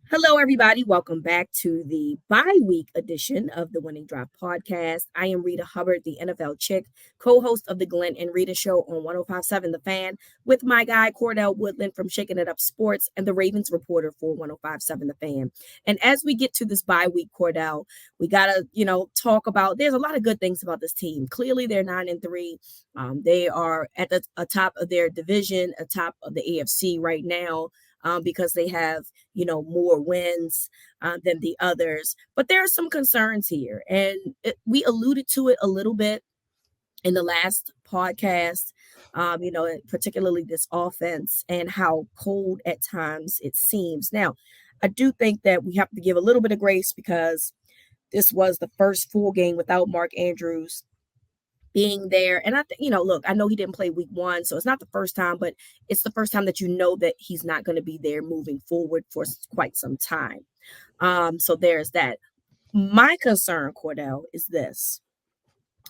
Hello, everybody. Welcome back to the bye-week edition of the Winning Drive podcast. I am Reeta Hubbard, the NFL chick, co-host of the Glenn and Rita Show on 105.7 The Fan, with my guy Cordell Woodland from Shaking It Up Sports and the Ravens reporter for 105.7 The Fan. And as we get to this bye-week, Cordell, we gotta, talk about. There's a lot of good things about this team. Clearly, they're 9-3. They are at the top of their division, atop of the AFC right now. Because they have, more wins than the others. But there are some concerns here. And we alluded to it a little bit in the last podcast, particularly this offense and how cold at times it seems. Now, I do think that we have to give a little bit of grace because this was the first full game without Mark Andrews being there. And I think, look, I know he didn't play week 1, so it's not the first time, but it's the first time that you know that he's not going to be there moving forward for quite some time. So there's that. My concern, Cordell, is this.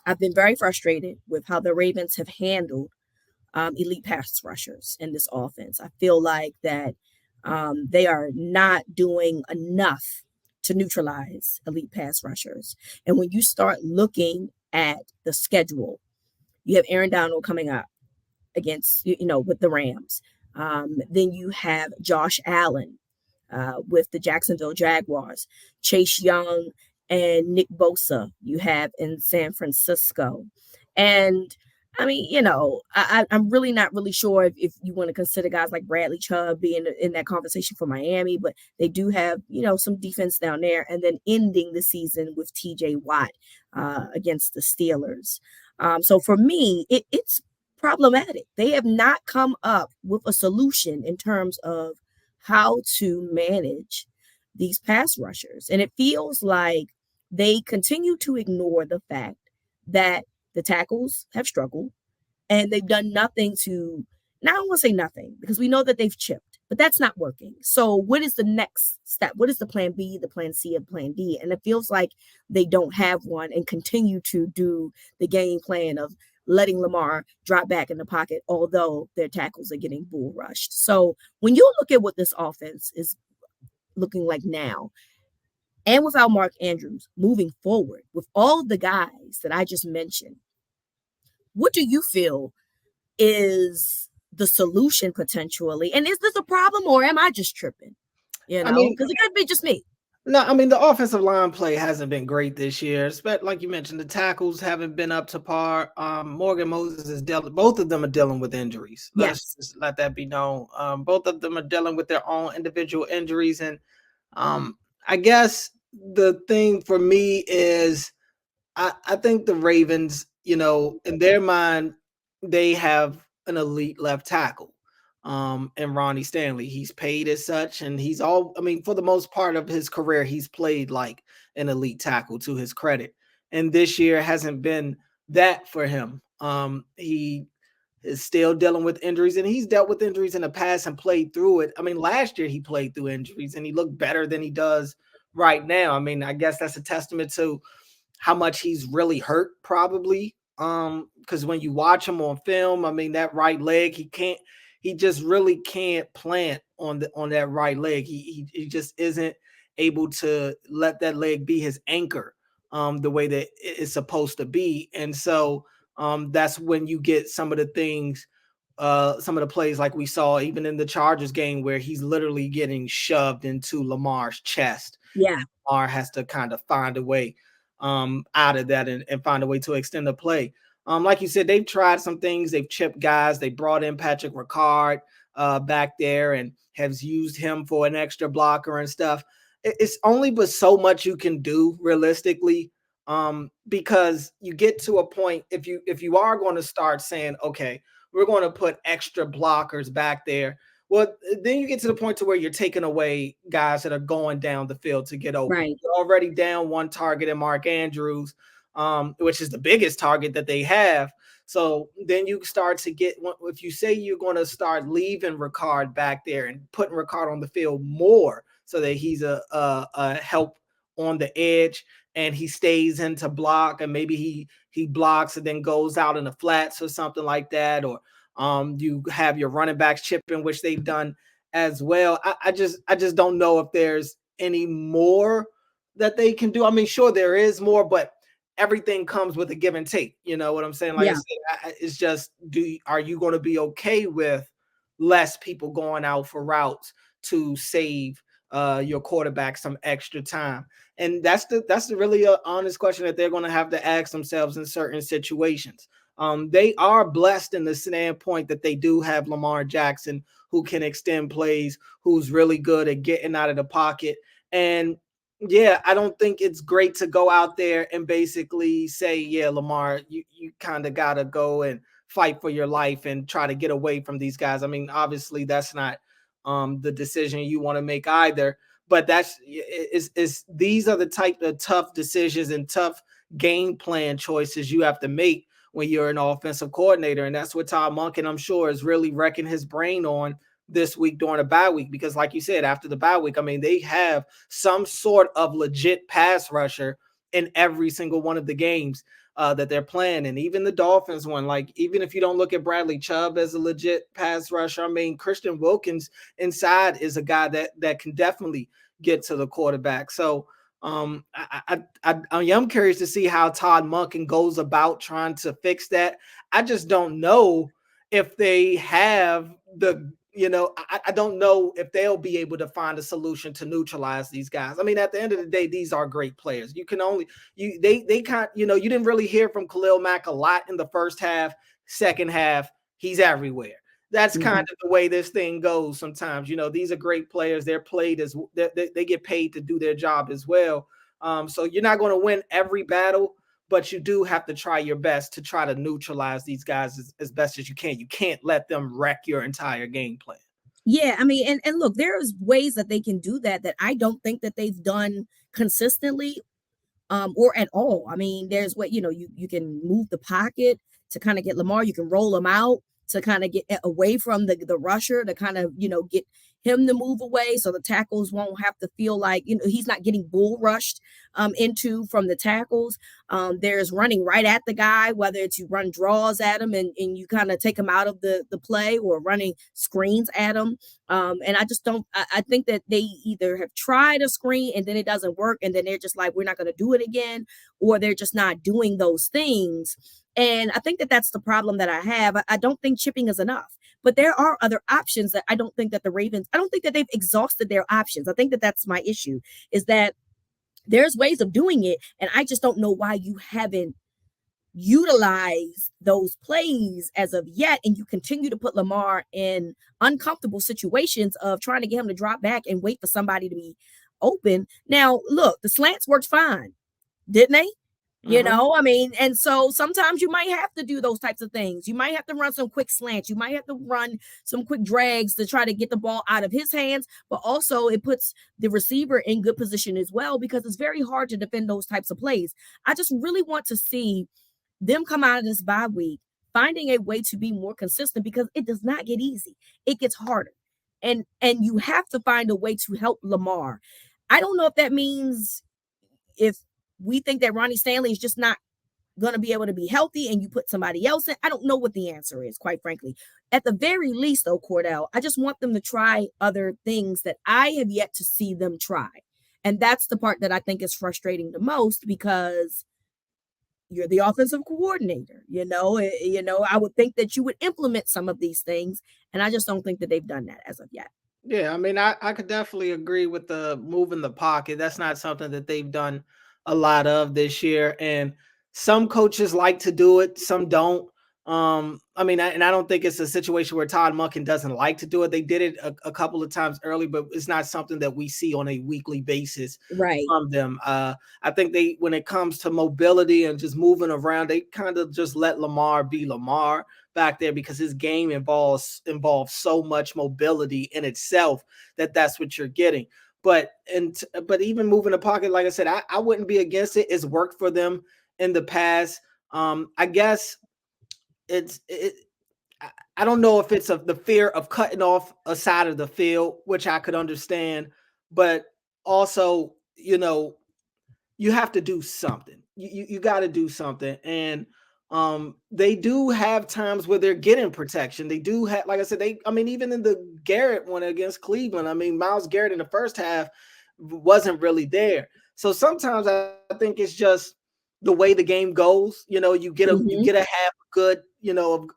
I've been very frustrated with how the Ravens have handled elite pass rushers in this offense. I feel like that they are not doing enough to neutralize elite pass rushers. And when you start looking at the schedule, you have Aaron Donald coming up against, with the Rams. Then you have Josh Allen with the Jacksonville Jaguars, Chase Young and Nick Bosa you have in San Francisco. And I mean, I'm really not really sure if you want to consider guys like Bradley Chubb being in that conversation for Miami, but they do have, some defense down there. And then ending the season with TJ Watt against the Steelers. So for me, it's problematic. They have not come up with a solution in terms of how to manage these pass rushers. And it feels like they continue to ignore the fact that the tackles have struggled, and they've done nothing to, now I don't want to say nothing, because we know that they've chipped, but that's not working. So what is the next step? What is the plan B, the plan C, and plan D? And it feels like they don't have one and continue to do the game plan of letting Lamar drop back in the pocket, although their tackles are getting bull rushed. So when you look at what this offense is looking like now, and without Mark Andrews moving forward, with all of the guys that I just mentioned, what do you feel is the solution potentially? And is this a problem, or am I just tripping? Because it could be just me. No, I mean, the offensive line play hasn't been great this year. But like you mentioned, the tackles haven't been up to par. Morgan Moses is both of them are dealing with injuries. Let's just let that be known. Both of them are dealing with their own individual injuries. And I guess the thing for me is I think the Ravens, in their mind, they have an elite left tackle. And Ronnie Stanley, he's paid as such, and for the most part of his career, he's played like an elite tackle, to his credit. And this year hasn't been that for him. He is still dealing with injuries, and he's dealt with injuries in the past and played through it. I mean, last year he played through injuries and he looked better than he does right now. I mean, I guess that's a testament to how much he's really hurt, probably. Because when you watch him on film, I mean, that right leg, he just really can't plant on that right leg. He just isn't able to let that leg be his anchor the way that it's supposed to be. And so that's when you get some of the things, some of the plays like we saw even in the Chargers game where he's literally getting shoved into Lamar's chest. Yeah. Lamar has to kind of find a way out of that and find a way to extend the play. Like you said, they've tried some things. They've chipped guys. They brought in Patrick Ricard back there and has used him for an extra blocker and stuff. It's only but so much you can do realistically, because you get to a point if you are going to start saying, okay, we're going to put extra blockers back there. Well, then you get to the point to where you're taking away guys that are going down the field to get open. Right. You're already down one target in Mark Andrews, which is the biggest target that they have. So then you start to get, if you say you're going to start leaving Ricard back there and putting Ricard on the field more so that he's a help on the edge and he stays in to block, and maybe he blocks and then goes out in the flats or something like that, or you have your running backs chipping, which they've done as well. I just don't know if there's any more that they can do. I mean, sure there is more, but everything comes with a give and take. You know what I'm saying? Like I said, it's just are you going to be okay with less people going out for routes to save your quarterback some extra time? And that's the really honest question that they're going to have to ask themselves in certain situations. They are blessed in the standpoint that they do have Lamar Jackson, who can extend plays, who's really good at getting out of the pocket. And yeah, I don't think it's great to go out there and basically say, yeah, Lamar, you kind of got to go and fight for your life and try to get away from these guys. I mean, obviously that's not the decision you want to make either, but is these are the type of tough decisions and tough game plan choices you have to make when you're an offensive coordinator. And that's what Todd MOnken, I'm sure, is really wrecking his brain on this week during a bye week, because like you said, after the bye week, I mean, they have some sort of legit pass rusher in every single one of the games that they're playing. And even the Dolphins one, like, even if you don't look at Bradley Chubb as a legit pass rusher, I mean, Christian Wilkins inside is a guy that can definitely get to the quarterback. So I am curious to see how Todd MOnken goes about trying to fix that. I just don't know if they have I don't know if they'll be able to find a solution to neutralize these guys. I mean, at the end of the day, these are great players. You can only they can't, you didn't really hear from Khalil Mack a lot in the first half. Second half, he's everywhere. That's kind of the way this thing goes sometimes. These are great players. They're played as they get paid to do their job as well. So you're not going to win every battle, but you do have to try your best to try to neutralize these guys as best as you can. You can't let them wreck your entire game plan. Yeah, I mean, and look, there's ways that they can do that I don't think that they've done consistently or at all. I mean, there's what, you can move the pocket to kind of get Lamar, you can roll him out to kind of get away from the rusher to kind of, get him to move away so the tackles won't have to feel like, he's not getting bull rushed into from the tackles. There's running right at the guy, whether it's you run draws at him and you kind of take him out of the play, or running screens at him. And I just don't, I think that they either have tried a screen and then it doesn't work, and then they're just like, we're not going to do it again, or they're just not doing those things. And I think that that's the problem that I have. I don't think chipping is enough, but there are other options that I don't think that the Ravens, I don't think that they've exhausted their options. I think that that's my issue, is that there's ways of doing it. And I just don't know why you haven't utilized those plays as of yet. And you continue to put Lamar in uncomfortable situations of trying to get him to drop back and wait for somebody to be open. Now, look, the slants worked fine, didn't they? I mean, and so sometimes you might have to do those types of things. You might have to run some quick slants. You might have to run some quick drags to try to get the ball out of his hands, but also it puts the receiver in good position as well, because it's very hard to defend those types of plays. I just really want to see them come out of this bye week finding a way to be more consistent, because it does not get easy. It gets harder. And you have to find a way to help Lamar. I don't know if that means if we think that Ronnie Stanley is just not going to be able to be healthy and you put somebody else in. I don't know what the answer is, quite frankly. At the very least, though, Cordell, I just want them to try other things that I have yet to see them try. And that's the part that I think is frustrating the most, because you're the offensive coordinator. I would think that you would implement some of these things, and I just don't think that they've done that as of yet. Yeah, I mean, I could definitely agree with the move in the pocket. That's not something that they've done a lot of this year, and some coaches like to do it, some don't. I mean, and I don't think it's a situation where Todd MOnken doesn't like to do it. They did it a couple of times early, but it's not something that we see on a weekly basis from them. I think when it comes to mobility and just moving around, they kind of just let Lamar be Lamar back there, because his game involves so much mobility in itself that's what you're getting. But even moving the pocket, like I said, I wouldn't be against it. It's worked for them in the past. I guess I don't know if it's the fear of cutting off a side of the field, which I could understand, but also, you have to do something. You got to do something. And They do have times where they're getting protection. They do have, like I said, even in the Garrett one against Cleveland, Myles Garrett in the first half wasn't really there. So sometimes I think it's just the way the game goes. You get a half good,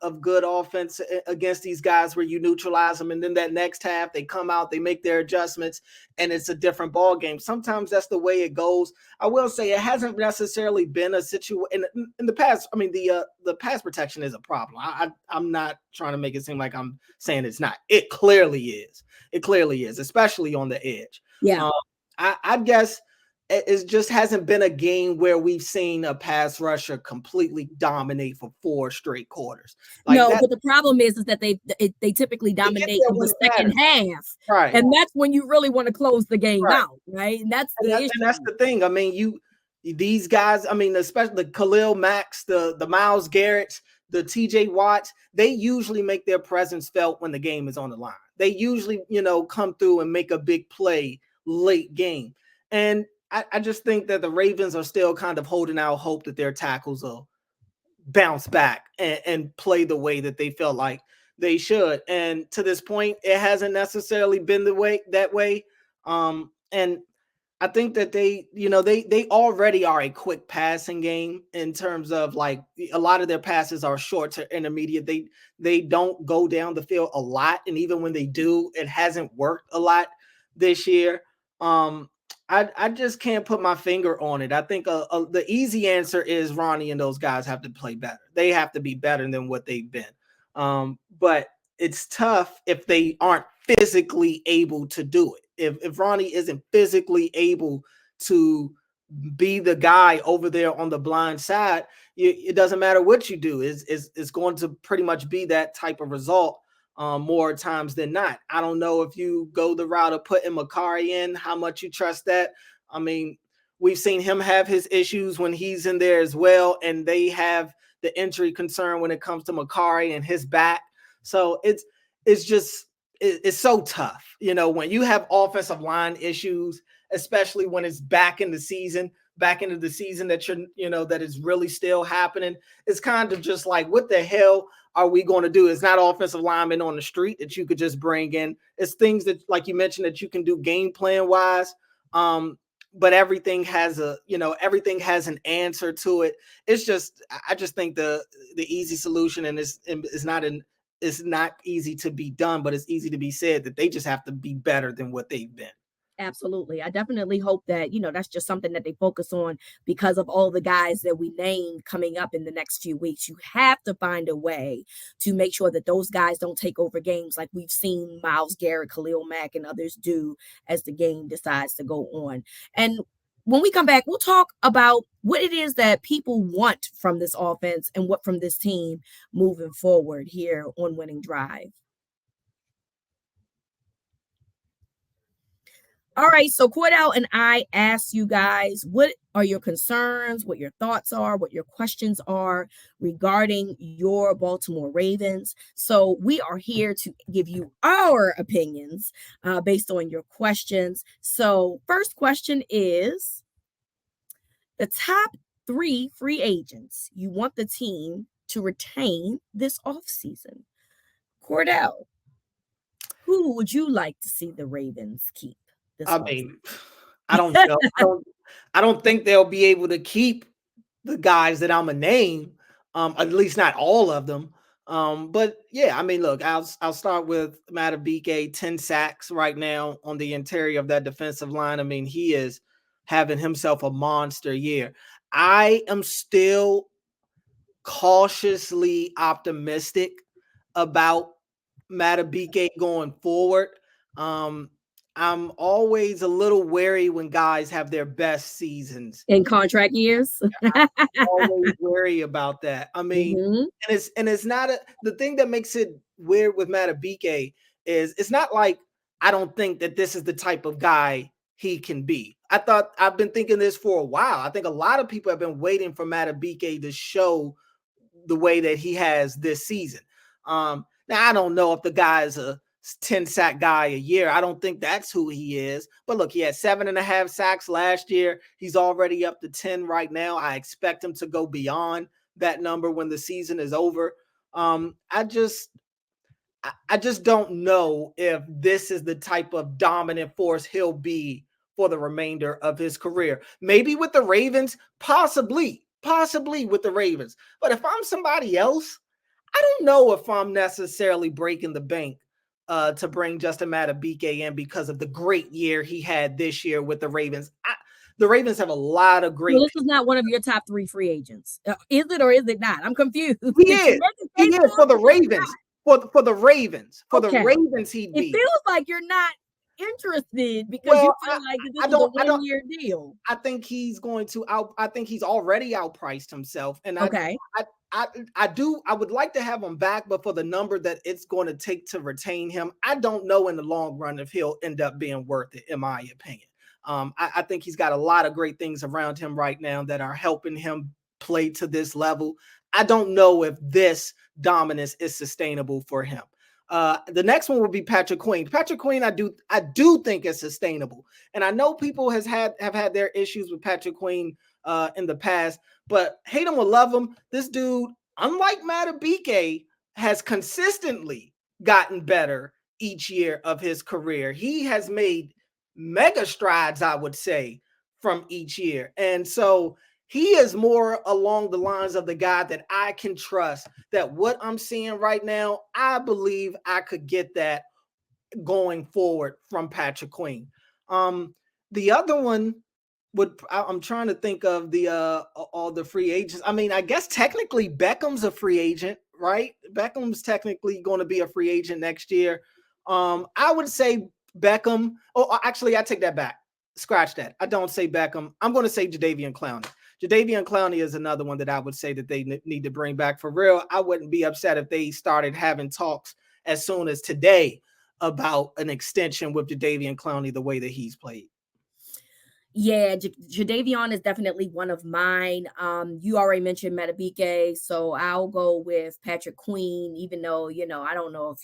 of good offense against these guys where you neutralize them, and then that next half they come out, they make their adjustments, and it's a different ball game. Sometimes that's the way it goes. I will say it hasn't necessarily been a situation in the past. The pass protection is a problem. I'm not trying to make it seem like I'm saying it's not. It clearly is. It clearly is, especially on the edge. Yeah. I guess it just hasn't been a game where we've seen a pass rusher completely dominate for 4 straight quarters. But the problem is that they typically dominate in the second half, right? And that's when you really want to close the game out, right? And that's the issue. And that's the thing. These guys. Especially the Khalil Macks, the Myles Garrett, the T.J. Watts. They usually make their presence felt when the game is on the line. They usually, come through and make a big play late game. And I just think that the Ravens are still kind of holding out hope that their tackles will bounce back and play the way that they felt like they should. And to this point, it hasn't necessarily been that way. And I think that they already are a quick passing game in terms of like a lot of their passes are short to intermediate. They don't go down the field a lot. And even when they do, it hasn't worked a lot this year. I just can't put my finger on it. I think the easy answer is Ronnie and those guys have to play better. They have to be better than what they've been. But it's tough if they aren't physically able to do it. If Ronnie isn't physically able to be the guy over there on the blind side, it doesn't matter what you do. It's going to pretty much be that type of result. More times than not. I don't know if you go the route of putting Makari in, how much you trust that. We've seen him have his issues when he's in there as well, and they have the injury concern when it comes to Makari and his back. So it's so tough, when you have offensive line issues, especially when it's back into the season that that is really still happening. It's kind of just like, what the hell are we going to do? It's not offensive linemen on the street that you could just bring in. It's things that, like you mentioned, that you can do game plan wise. But everything has an answer to it. I just think the easy solution, and it's not easy to be done, but it's easy to be said, that they just have to be better than what they've been. Absolutely. I definitely hope that, that's just something that they focus on because of all the guys that we named coming up in the next few weeks. You have to find a way to make sure that those guys don't take over games like we've seen Myles Garrett, Khalil Mack, and others do as the game decides to go on. And when we come back, we'll talk about what it is that people want from this offense and what from this team moving forward here on Winning Drive. All right, so Cordell and I asked you guys, what are your concerns, what your thoughts are, what your questions are regarding your Baltimore Ravens. So we are here to give you our opinions based on your questions. So first question is, the top 3 free agents you want the team to retain this offseason. Cordell, who would you like to see the Ravens keep? I don't know. I don't think they'll be able to keep the guys that I'm gonna name, at least not all of them. But yeah, look, I'll start with Madubuike, 10 sacks right now on the interior of that defensive line. He is having himself a monster year. I am still cautiously optimistic about Madubuike going forward. I'm always a little wary when guys have their best seasons in contract years. I'm always wary about that. And it's not the thing that makes it weird with Madubuike is it's not like I don't think that this is the type of guy he can be. I've been thinking this for a while. I think a lot of people have been waiting for Madubuike to show the way that he has this season. Now I don't know if the guy is a 10 sack guy a year. I don't think that's who he is. But look, he had 7.5 sacks last year. He's already up to 10 right now. I expect him to go beyond that number when the season is over. I just don't know if this is the type of dominant force he'll be for the remainder of his career. Maybe with the Ravens, possibly with the Ravens. But if I'm somebody else, I don't know if I'm necessarily breaking the bank to bring Justin Madubuike in because of the great year he had this year with the Ravens. The Ravens have a lot of great. Well, this is not one of your top 3 free agents. Is it or is it not? I'm confused. He is for the Ravens. For the Ravens. For the Ravens, he'd be. It feels like you're not interested because you feel like this is a 1-year deal. I think he's going to I think he's already outpriced himself. And I would like to have him back, but for the number that it's going to take to retain him, I don't know in the long run if he'll end up being worth it, in my opinion. I think he's got a lot of great things around him right now that are helping him play to this level. I don't know if this dominance is sustainable for him. The next one would be Patrick Queen. Patrick Queen, I do think is sustainable. And I know people have had their issues with Patrick Queen in the past, but hate him or love him, this dude, unlike Madubuike, has consistently gotten better each year of his career. He has made mega strides, I would say, from each year. And so he is more along the lines of the guy that I can trust, that what I'm seeing right now, I believe I could get that going forward from Patrick Queen. The other one I'm trying to think of all the free agents. I mean, I guess technically Beckham's a free agent, right? Beckham's technically going to be a free agent next year. I would say Beckham. Oh, actually, I take that back. Scratch that. I don't say Beckham. I'm going to say Jadeveon Clowney. Jadeveon Clowney is another one that I would say that they need to bring back for real. I wouldn't be upset if they started having talks as soon as today about an extension with Jadeveon Clowney the way that he's played. Yeah, Jadeveon is definitely one of mine. You already mentioned Madubuike, so I'll go with Patrick Queen, even though, I don't know if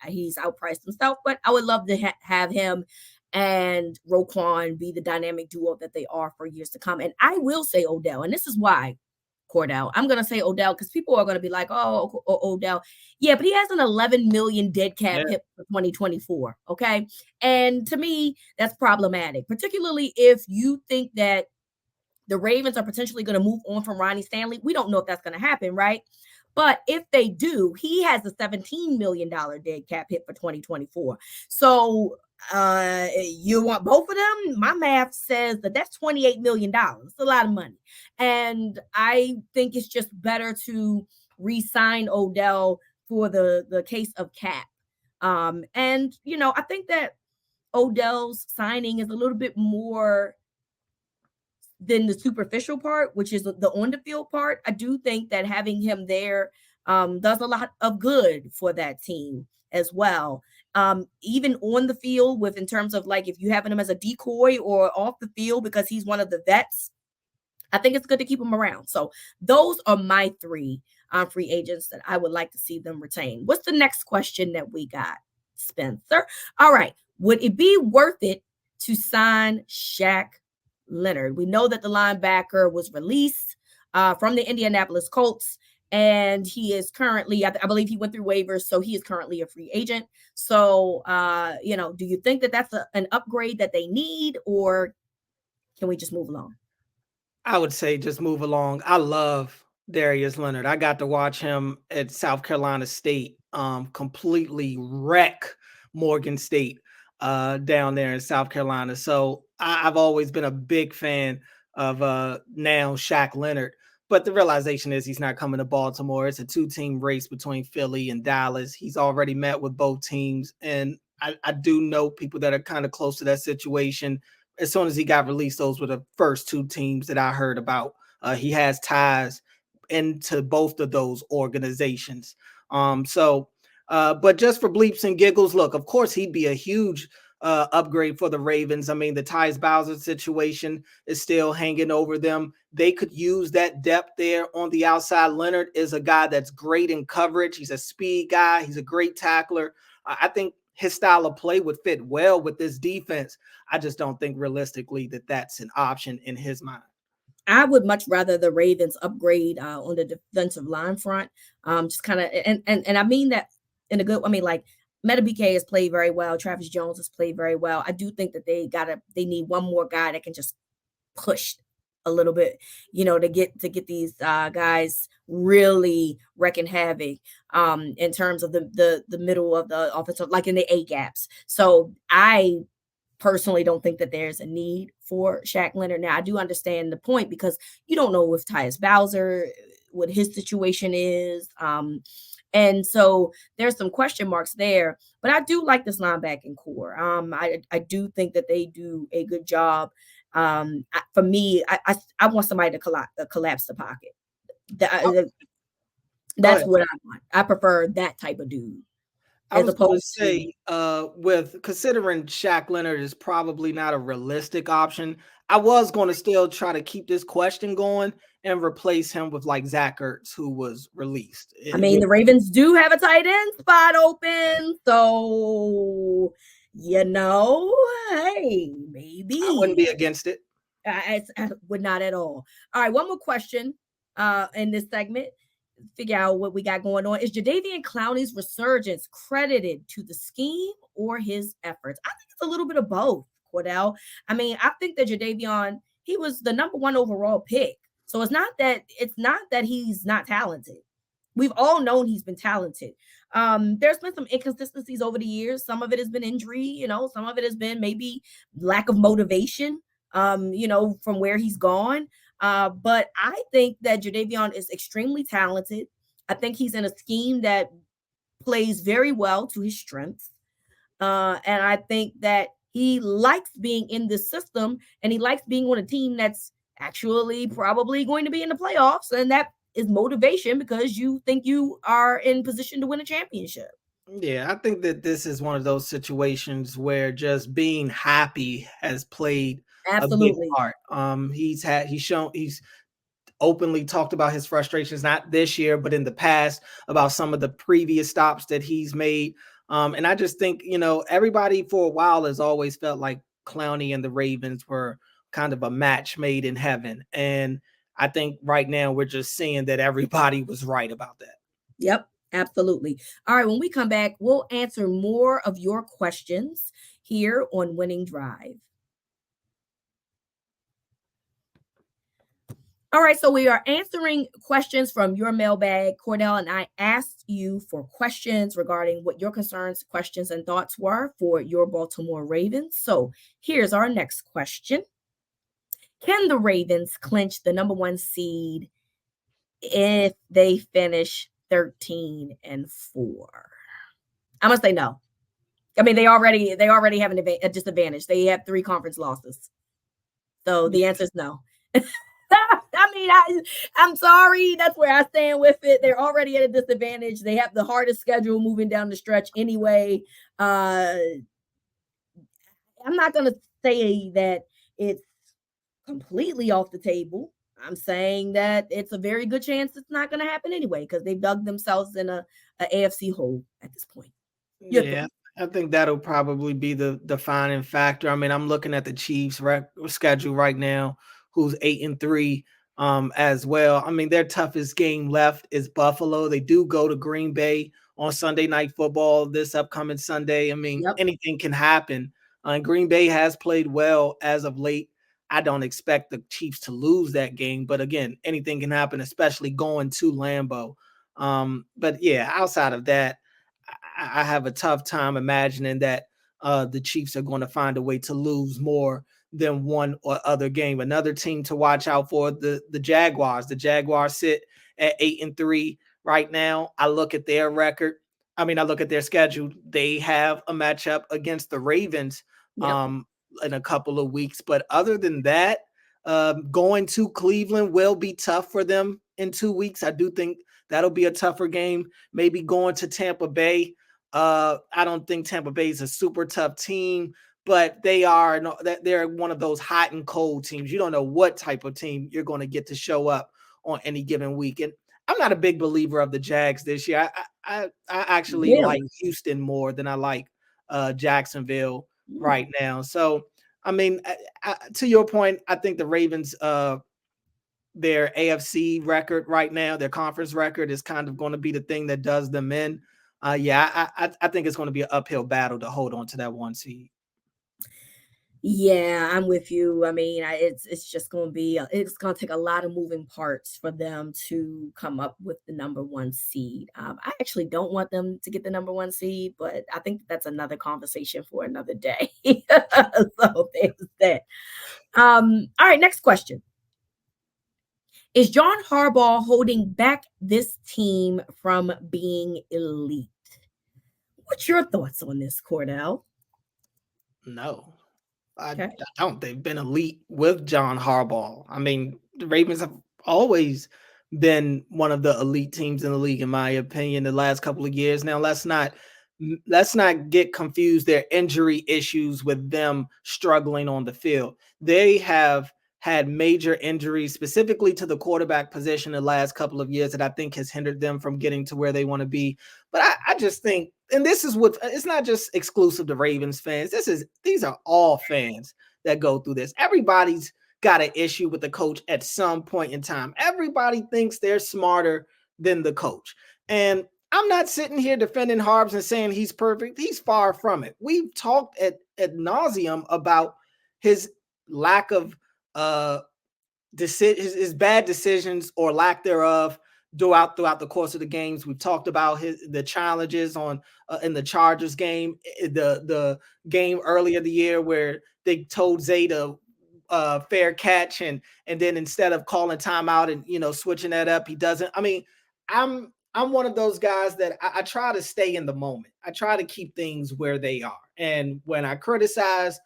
he's outpriced himself, but I would love to have him and Roquan be the dynamic duo that they are for years to come. And I will say Odell, and this is why, Cordell. I'm going to say Odell because people are going to be like, oh, Odell. Yeah, but he has an $11 million dead cap hit for 2024, okay? And to me, that's problematic, particularly if you think that the Ravens are potentially going to move on from Ronnie Stanley. We don't know if that's going to happen, right? But if they do, he has a $17 million dead cap hit for 2024. So you want both of them? My math says that's $28 million. It's a lot of money. And I think it's just better to re-sign Odell for the case of cap. And, I think that Odell's signing is a little bit more than the superficial part, which is the on the field part. I do think that having him there does a lot of good for that team as well. Even on the field in terms of like if you having him as a decoy or off the field because he's one of the vets, I think it's good to keep him around. So those are my 3 free agents that I would like to see them retain. What's the next question that we got, Spencer? All right. Would it be worth it to sign Shaq Leonard? We know that the linebacker was released from the Indianapolis Colts, and he is currently, I believe he went through waivers, so he is currently a free agent. So, do you think that that's an upgrade that they need, or can we just move along? I would say just move along. I love Darius Leonard. I got to watch him at South Carolina State completely wreck Morgan State down there in South Carolina. So I've always been a big fan of now Shaq Leonard. But the realization is he's not coming to Baltimore. It's a 2-team race between Philly and Dallas. He's already met with both teams. And I do know people that are kind of close to that situation. As soon as he got released, those were the first 2 teams that I heard about. He has ties into both of those organizations. But just for bleeps and giggles, look, of course, he'd be a huge upgrade for the Ravens. I mean, the Tyus Bowser situation is still hanging over them. They could use that depth there on the outside. Leonard is a guy that's great in coverage. He's a speed guy. He's a great tackler. I think his style of play would fit well with this defense. I just don't think realistically that that's an option in his mind. I would much rather the Ravens upgrade on the defensive line front. Just kind of, and I mean that in a good. I mean, like Madubuike has played very well. Travis Jones has played very well. I do think that they need one more guy that can just push a little bit, to get these guys really wrecking havoc in terms of the middle of the offensive, like in the A gaps. So I personally don't think that there's a need for Shaq Leonard. Now, I do understand the point because you don't know if Tyus Bowser, what his situation is. And so there's some question marks there, but I do like this linebacking core. I do think that they do a good job. For me, I want somebody to collapse the pocket. That's what I want. I prefer that type of dude. I was going to say, with considering Shaq Leonard is probably not a realistic option, I was going to still try to keep this question going and replace him with like Zach Ertz, who was released. I mean, the Ravens do have a tight end spot open, so hey, maybe I wouldn't be against it. I would not at all. All right, one more question in this segment. Figure out what we got going on. Is Jadeveon Clowney's resurgence credited to the scheme or his efforts? I think it's a little bit of both, Cordell. I mean, I think that Jadeveon, he was the number 1 overall pick. So it's not that he's not talented. We've all known he's been talented. There's been some inconsistencies over the years. Some of it has been injury, some of it has been maybe lack of motivation, from where he's gone. But I think that Jadeveon is extremely talented. I think he's in a scheme that plays very well to his strengths. And I think that he likes being in this system, and he likes being on a team that's actually probably going to be in the playoffs. And that is motivation because you think you are in position to win a championship. Yeah, I think that this is one of those situations where just being happy has played a big Absolutely. part. He's openly talked about his frustrations, not this year, but in the past, about some of the previous stops that he's made. And I just think, everybody for a while has always felt like Clowney and the Ravens were kind of a match made in heaven. And I think right now we're just seeing that everybody was right about that. Yep, absolutely. All right, when we come back, we'll answer more of your questions here on Winning Drive. All right, so we are answering questions from your mailbag. Cordell and I asked you for questions regarding what your concerns, questions, and thoughts were for your Baltimore Ravens. So here's our next question. Can the Ravens clinch the number 1 seed if they finish 13-4? I'm gonna say no. I mean, they already have a disadvantage. They have 3 conference losses. So the answer is no. I mean, I'm sorry. That's where I stand with it. They're already at a disadvantage. They have the hardest schedule moving down the stretch anyway. I'm not going to say that it's completely off the table. I'm saying that it's a very good chance it's not going to happen anyway because they've dug themselves in a AFC hole at this point. Yeah, I think that'll probably be the defining factor. I mean, I'm looking at the Chiefs' schedule right now, who's 8-3 as well. I mean, their toughest game left is Buffalo. They do go to Green Bay on Sunday Night Football this upcoming Sunday. I mean, anything can happen. And Green Bay has played well as of late. I don't expect the Chiefs to lose that game, but again, anything can happen, especially going to Lambeau. But yeah, outside of that, I have a tough time imagining that the Chiefs are going to find a way to lose more than one or other game. Another team to watch out for, the Jaguars. The Jaguars sit at 8-3 right now. I look at their record. I mean, I look at their schedule. They have a matchup against the Ravens in a couple of weeks. But other than that, going to Cleveland will be tough for them in 2 weeks. I do think that'll be a tougher game. Maybe going to Tampa Bay. I don't think Tampa Bay is a super tough team, but they're one of those hot and cold teams. You don't know what type of team you're going to get to show up on any given week. And I'm not a big believer of the Jags this year. I actually like Houston more than I like Jacksonville right now. So, I mean, to your point, I think the Ravens their AFC record right now, their conference record is kind of going to be the thing that does them in. I think it's going to be an uphill battle to hold on to that 1 seed. Yeah, I'm with you. I mean, it's just going to be it's going to take a lot of moving parts for them to come up with the number 1 seed. I actually don't want them to get the number 1 seed, but I think that's another conversation for another day. So there's that. All right, next question. Is John Harbaugh holding back this team from being elite? What's your thoughts on this, Cordell? No. I don't. They've been elite with John Harbaugh. I mean, the Ravens have always been one of the elite teams in the league, in my opinion, the last couple of years. Now, let's not get confused their injury issues with them struggling on the field. They have had major injuries, specifically to the quarterback position the last couple of years, that I think has hindered them from getting to where they want to be. But I just think, and this is what, it's not just exclusive to Ravens fans. These are all fans that go through this. Everybody's got an issue with the coach at some point in time. Everybody thinks they're smarter than the coach. And I'm not sitting here defending Harbs and saying he's perfect. He's far from it. We've talked ad nauseum about his lack of his bad decisions or lack thereof throughout the course of the games. We've talked about the challenges on in the Chargers game, the game earlier the year where they told Zay to fair catch, and then instead of calling timeout and switching that up, he doesn't. I mean, I'm one of those guys that I try to stay in the moment. I try to keep things where they are, and when I criticize,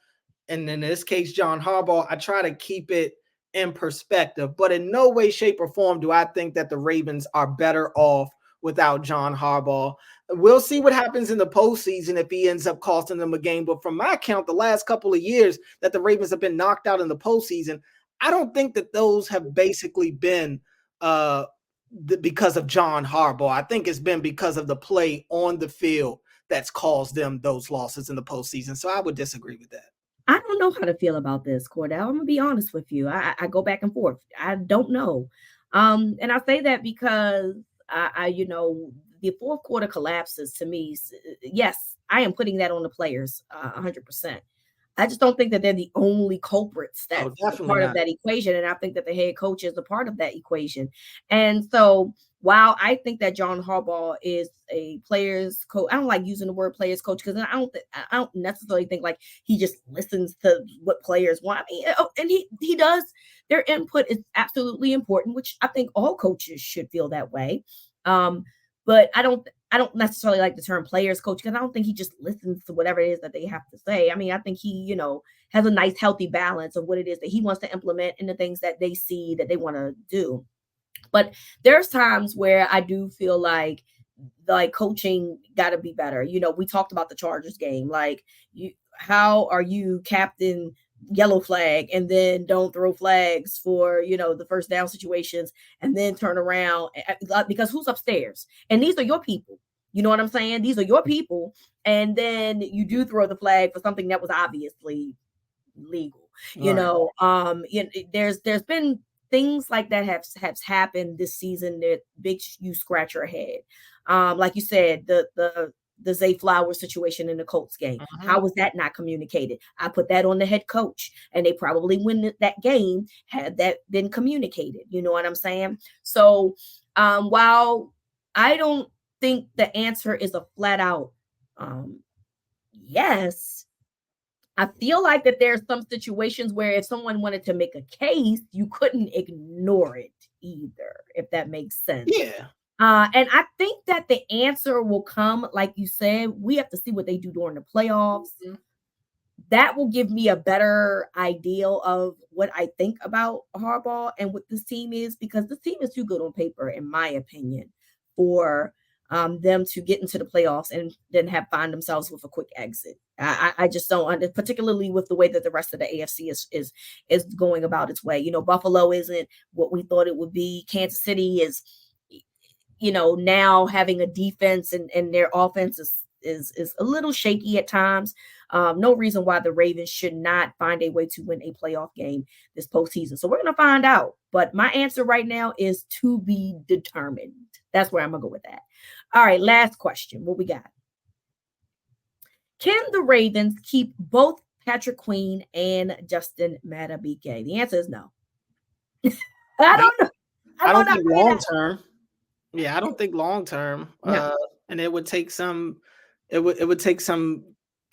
and in this case John Harbaugh, I try to keep it in perspective. But in no way, shape, or form do I think that the Ravens are better off without John Harbaugh. We'll see what happens in the postseason if he ends up costing them a game. But from my count, the last couple of years that the Ravens have been knocked out in the postseason, I don't think that those have basically been because of John Harbaugh. I think it's been because of the play on the field that's caused them those losses in the postseason. So I would disagree with that. I don't know how to feel about this, Cordell. I'm gonna be honest with you. I go back and forth. I don't know. And I say that because the fourth quarter collapses to me. Yes, I am putting that on the players 100%. I just don't think that they're the only culprits that's part of that equation. And I think that the head coach is a part of that equation. And so while I think that John Harbaugh is a players coach, I don't like using the word players coach because I don't necessarily think like he just listens to what players want. I mean, and he does. Their input is absolutely important, which I think all coaches should feel that way. But I don't necessarily like the term players coach because I don't think he just listens to whatever it is that they have to say. I mean, I think he, has a nice, healthy balance of what it is that he wants to implement and the things that they see that they want to do. But there's times where I do feel like coaching got to be better. We talked about the Chargers game. How are you captain yellow flag and then don't throw flags for, the first down situations and then turn around because who's upstairs? And these are your people. You know what I'm saying? These are your people. And then you do throw the flag for something that was obviously legal. There's been things like that have happened this season that makes you scratch your head. Like you said, the Zay Flowers situation in the Colts game. How was that not communicated? I put that on the head coach, and they probably win that game had that been communicated. You know what I'm saying? So while I don't think the answer is a flat out yes, I feel like that there's some situations where if someone wanted to make a case, you couldn't ignore it either, if that makes sense. Yeah. And I think that the answer will come, like you said, we have to see what they do during the playoffs. Mm-hmm. That will give me a better idea of what I think about Harbaugh and what this team is, because this team is too good on paper, in my opinion, for them to get into the playoffs and then find themselves with a quick exit. I just don't, particularly with the way that the rest of the AFC is going about its way. Buffalo isn't what we thought it would be. Kansas City is, now having a defense and their offense a little shaky at times. No reason why the Ravens should not find a way to win a playoff game this postseason. So we're going to find out. But my answer right now is to be determined. That's where I'm going to go with that. All right, last question. What we got? Can the Ravens keep both Patrick Queen and Justin Madubuike? The answer is no. I don't know. I don't think long term. Yeah, I don't think long term. No. And it would take some. It would take some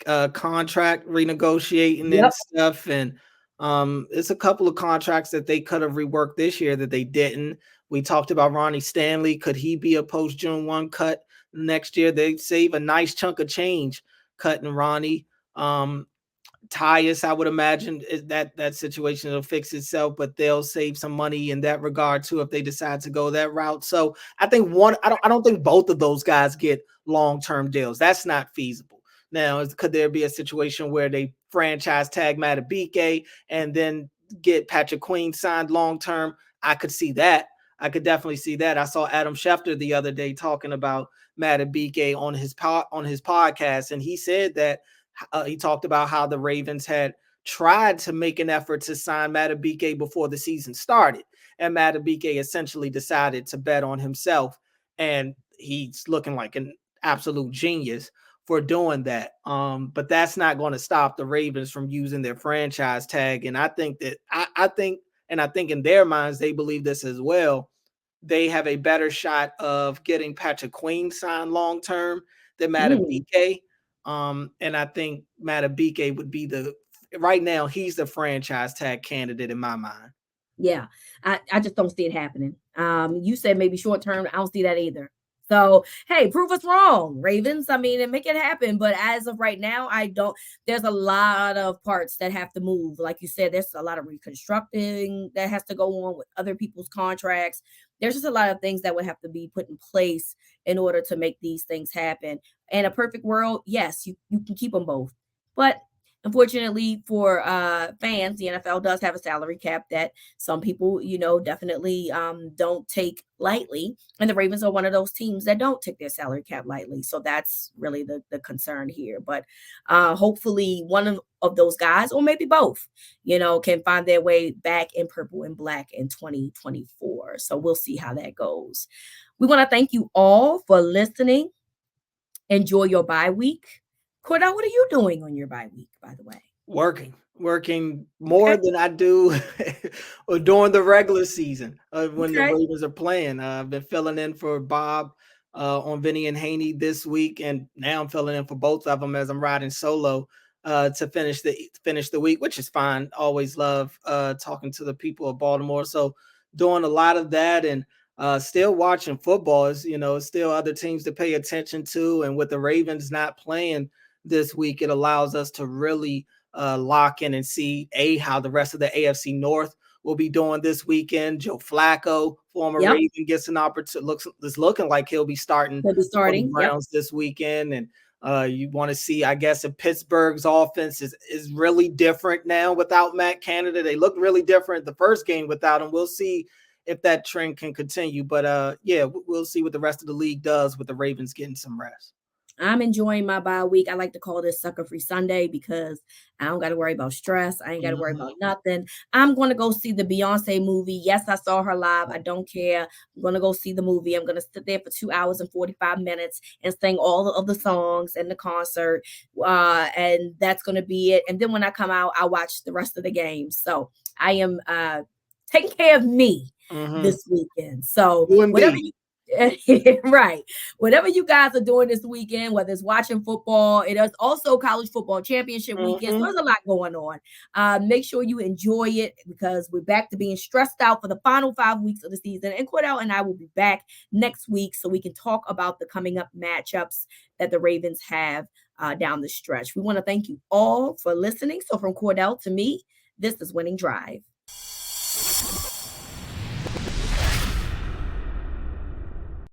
contract renegotiating and stuff. And it's a couple of contracts that they could have reworked this year that they didn't. We talked about Ronnie Stanley. Could he be a post June 1 cut next year? They'd save a nice chunk of change cutting Ronnie. Tyus, I would imagine that situation will fix itself, but they'll save some money in that regard too if they decide to go that route. So I think I don't think both of those guys get long-term deals. That's not feasible. Now, could there be a situation where they franchise tag Madubuike and then get Patrick Queen signed long-term? I could see that. I could definitely see that. I saw Adam Schefter the other day talking about Madubuike on his podcast, and he said that he talked about how the Ravens had tried to make an effort to sign Madubuike before the season started, and Madubuike essentially decided to bet on himself, and he's looking like an absolute genius for doing that. But that's not going to stop the Ravens from using their franchise tag, and I think that I think in their minds they believe this as well. They have a better shot of getting Patrick Queen signed long term than Madubuike. And I think Madubuike would be right now, he's the franchise tag candidate in my mind. Yeah, I just don't see it happening. You said maybe short term. I don't see that either. So, hey, prove us wrong, Ravens. I mean, and make it happen. But as of right now, I don't. There's a lot of parts that have to move. Like you said, there's a lot of reconstructing that has to go on with other people's contracts. There's just a lot of things that would have to be put in place in order to make these things happen. In a perfect world, yes, you can keep them both. But unfortunately for fans, the NFL does have a salary cap that some people, definitely don't take lightly. And the Ravens are one of those teams that don't take their salary cap lightly. So that's really the concern here. But hopefully one of those guys, or maybe both, can find their way back in purple and black in 2024. So we'll see how that goes. We want to thank you all for listening. Enjoy your bye week. Cordell, what are you doing on your bye week, by the way? Working more than I do during the regular season when the Ravens are playing. I've been filling in for Bob on Vinny and Haney this week, and now I'm filling in for both of them as I'm riding solo to finish the week, which is fine. Always love talking to the people of Baltimore. So doing a lot of that and still watching football. Still other teams to pay attention to, and with the Ravens not playing this week, it allows us to really lock in and see how the rest of the AFC North will be doing this weekend. Joe Flacco, former Raven, gets an opportunity. It's looking like he'll be starting for the Browns this weekend. And you want to see, I guess, if Pittsburgh's offense is really different now without Matt Canada. They looked really different the first game without him. We'll see if that trend can continue. But we'll see what the rest of the league does with the Ravens getting some rest. I'm enjoying my bye week. I like to call this sucker-free Sunday because I don't got to worry about stress. I ain't got to worry about nothing. I'm going to go see the Beyonce movie. Yes, I saw her live. I don't care. I'm going to go see the movie. I'm going to sit there for 2 hours and 45 minutes and sing all of the songs in the concert. And that's going to be it. And then when I come out, I'll watch the rest of the games. So I am taking care of me this weekend. So whatever you right. Whatever you guys are doing this weekend, whether it's watching football, it is also college football championship weekend. So there's a lot going on. Make sure you enjoy it because we're back to being stressed out for the final 5 weeks of the season. And Cordell and I will be back next week so we can talk about the coming up matchups that the Ravens have down the stretch. We want to thank you all for listening. So from Cordell to me, this is Winning Drive.